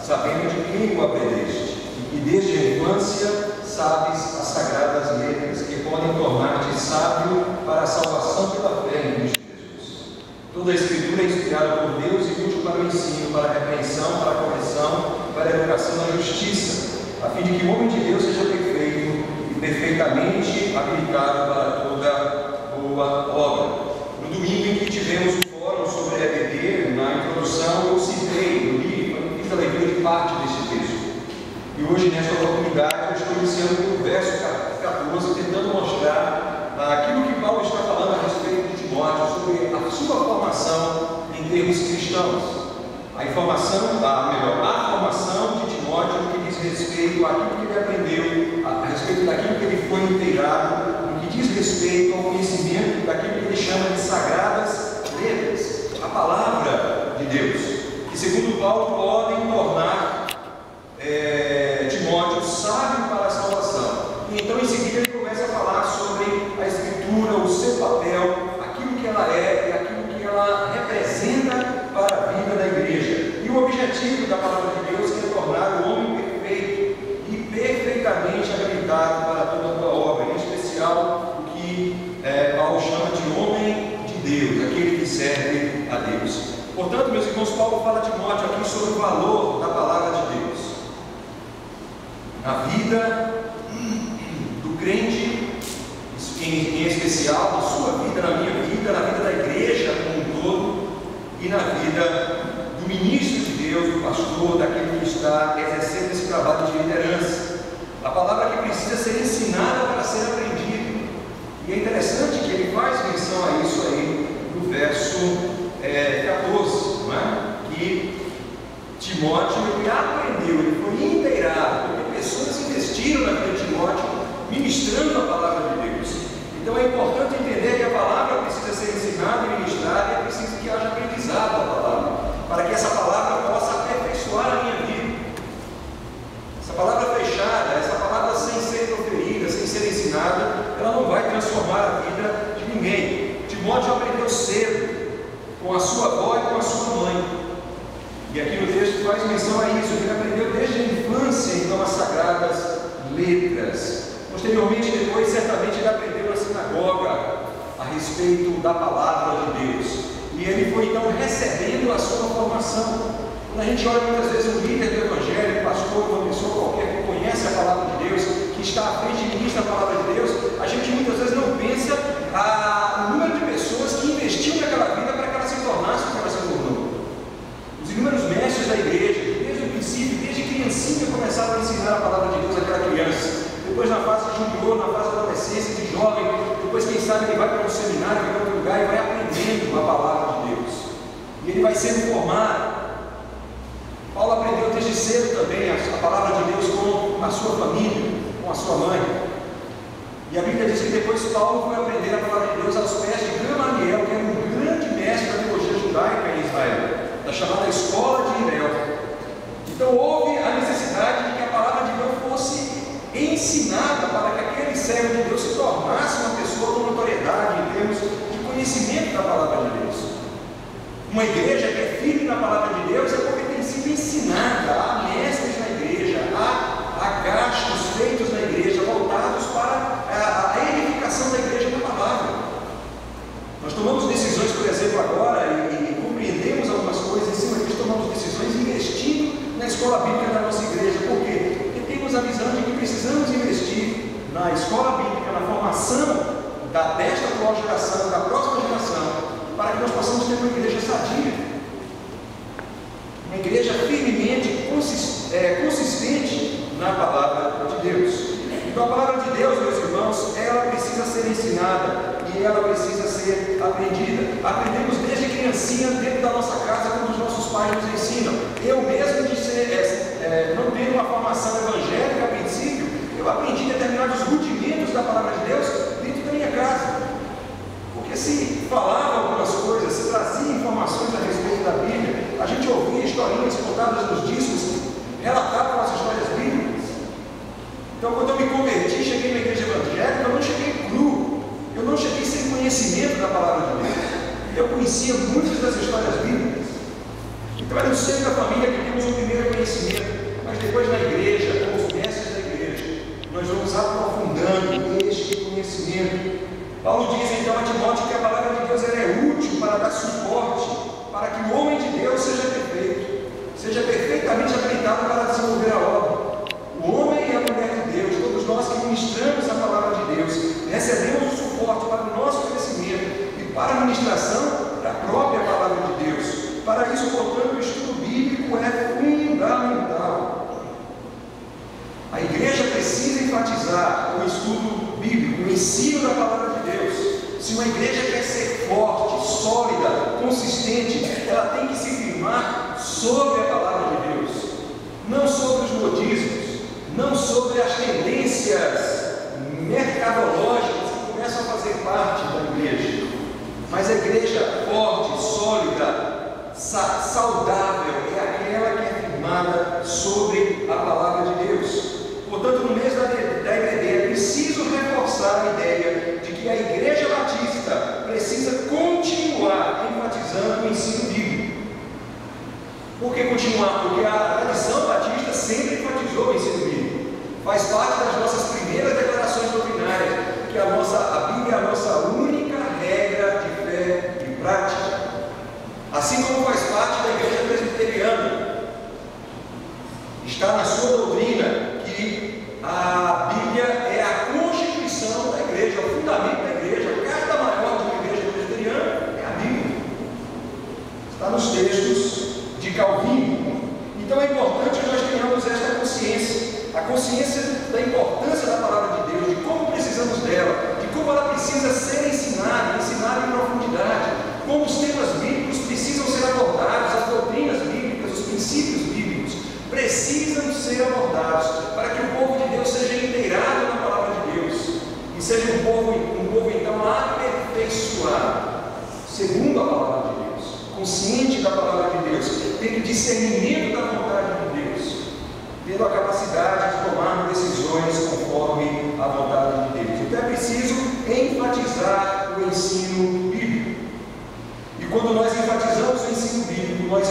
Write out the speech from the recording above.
sabendo de quem o aprendeste, e que desde a infância sabes as sagradas letras, que podem tornar-te sábio para a salvação pela fé em Cristo Jesus. Toda a Escritura é inspirada por Deus e útil para o ensino, para a repreensão, para a correção, para a educação na justiça, a fim de que o homem de Deus seja perfeito e perfeitamente habilitado para toda boa obra. No domingo em que tivemos o fórum sobre EBD, na introdução eu citei, fiz a leitura de parte deste texto. E hoje, nesta oportunidade, eu estou iniciando pelo verso 14, tentando mostrar aquilo que Paulo está falando a respeito de Timóteo, sobre a sua formação em termos cristãos. A formação de Timóteo no que diz respeito àquilo que ele aprendeu, a respeito daquilo que ele foi inteirado, no que diz respeito ao conhecimento daquilo que ele chama de sagradas letras, a palavra de Deus, que segundo Paulo podem tornar Timóteo sábio para a salvação. E então em seguida ele começa a falar sobre a Escritura, o seu papel, aquilo que ela é e aquilo que ela representa para a vida da igreja. E o objetivo da palavra de Deus é tornar o homem perfeito e perfeitamente habilitado para toda a boa obra, em especial o que Paulo chama de homem de Deus, aquele que serve a Deus. Portanto, meus irmãos, Paulo fala a Timóteo aqui sobre o valor da palavra de Deus na vida do crente, em especial, na sua vida, na minha vida, na vida da igreja como um todo, e na vida do ministro de Deus, do pastor, daquele que está exercendo esse trabalho de liderança. A palavra que precisa ser ensinada para ser aprendida. E é interessante que ele faz menção a isso aí no verso 14, não é? Que Timóteo ele aprendeu, ele foi inteirado, porque pessoas investiram na vida de Timóteo ministrando a palavra de Deus. Então é importante entender que a palavra precisa ser ensinada e ministrada, e é preciso que haja aprendizado da palavra, para que essa palavra possa aperfeiçoar a minha vida. Essa palavra fechada, essa palavra sem ser proferida, sem ser ensinada, ela não vai transformar a vida de ninguém. Timóteo aprendeu cedo, com a sua avó e com a sua mãe. E aqui no texto faz menção a isso, que ele aprendeu desde a infância, então, as sagradas letras. Posteriormente, depois, certamente ele aprendeu na sinagoga a respeito da palavra de Deus. E ele foi, então, recebendo a sua formação. Quando a gente olha muitas vezes um líder do Evangelho, um pastor, uma pessoa qualquer que conhece a palavra de Deus, que está à frente e ministra a palavra de Deus, a gente muitas vezes não pensa no número de pessoas que investiu naquela vida para que ela se tornasse o que ela se tornou. Os inúmeros mestres da igreja, desde o princípio, desde criancinha, começaram a ensinar a palavra de Deus àquela criança. Depois, na fase de junior, na fase da adolescência, de jovem, depois, quem sabe, ele vai para um seminário, vai para outro lugar e vai aprendendo a palavra de Deus. E ele vai sendo formado. Paulo aprendeu desde cedo também a palavra de Deus com a sua família, com a sua mãe. E a Bíblia diz que depois Paulo foi aprender a palavra de Deus aos pés de Gamaliel, que era um grande mestre da teologia judaica em Israel, da chamada Escola de Hillel. Então houve a necessidade de que a palavra de Deus fosse ensinada para que aquele servo de Deus se tornasse uma pessoa com notoriedade em termos de conhecimento da palavra de Deus. Uma igreja que é firme na palavra de Deus é porque tem sido ensinada, há mestres na igreja, há gastos feitos na igreja voltados para a edificação da igreja na palavra. Nós tomamos decisões, por exemplo, agora e compreendemos algumas coisas em cima disso, tomamos decisões investindo na escola bíblica da nossa igreja. Por quê? Porque temos a visão de que precisamos investir na escola bíblica, na formação desta atual geração, da próxima geração, para que nós possamos ter uma igreja sadia, uma igreja firmemente consistente na palavra de Deus. Então a palavra de Deus, meus irmãos, ela precisa ser ensinada e ela precisa ser aprendida. Aprendemos desde criancinha dentro da nossa casa, como os nossos pais nos ensinam. Eu mesmo, não tendo uma formação evangélica a princípio, eu aprendi determinados rudimentos da palavra de Deus dentro da minha casa. Porque se falava algumas coisas, se trazia informações a respeito da Bíblia, a gente ouvia historinhas contadas nos discos, relatavam as histórias bíblicas. Então, quando eu me converti, cheguei na igreja evangélica, eu não cheguei cru, eu não cheguei sem conhecimento da palavra de Deus. Eu conhecia muitas das histórias bíblicas. Então, era no seio da família que temos o estudo bíblico, o ensino da palavra de Deus. Se uma igreja quer ser forte, sólida, consistente, ela tem que se firmar sobre a palavra de Deus, não sobre os modismos, não sobre as tendências mercadológicas que começam a fazer parte da igreja, mas a igreja forte, sólida, saudável é aquela que é firmada sobre a palavra de Deus. Portanto, no mês da EBD é preciso reforçar a ideia de que a Igreja Batista precisa continuar enfatizando o ensino bíblico. Por que continuar? Porque a tradição batista sempre enfatizou o ensino bíblico. Faz parte das nossas primeiras declarações doutrinárias, que a Bíblia é a nossa única regra de fé e prática. Assim como faz parte da Igreja Presbiteriana. Está na sua doutrina que a Bíblia é a constituição da igreja, o fundamento da igreja, a carta maior de uma igreja presbiteriana é a Bíblia. Está nos textos de Calvino. Então é importante que nós tenhamos esta consciência, a consciência da importância da palavra de Deus, de como precisamos dela, de como ela precisa ser ensinada em profundidade, como os temas bíblicos precisam ser abordados, as doutrinas bíblicas, os princípios bíblicos precisam ser abordados para que o povo de Deus seja inteirado na palavra de Deus e seja um povo então aperfeiçoado segundo a palavra de Deus, consciente da palavra de Deus, tendo discernimento da vontade de Deus, tendo a capacidade de tomar decisões conforme a vontade de Deus. Então é preciso enfatizar o ensino bíblico. E quando nós enfatizamos o ensino bíblico, nós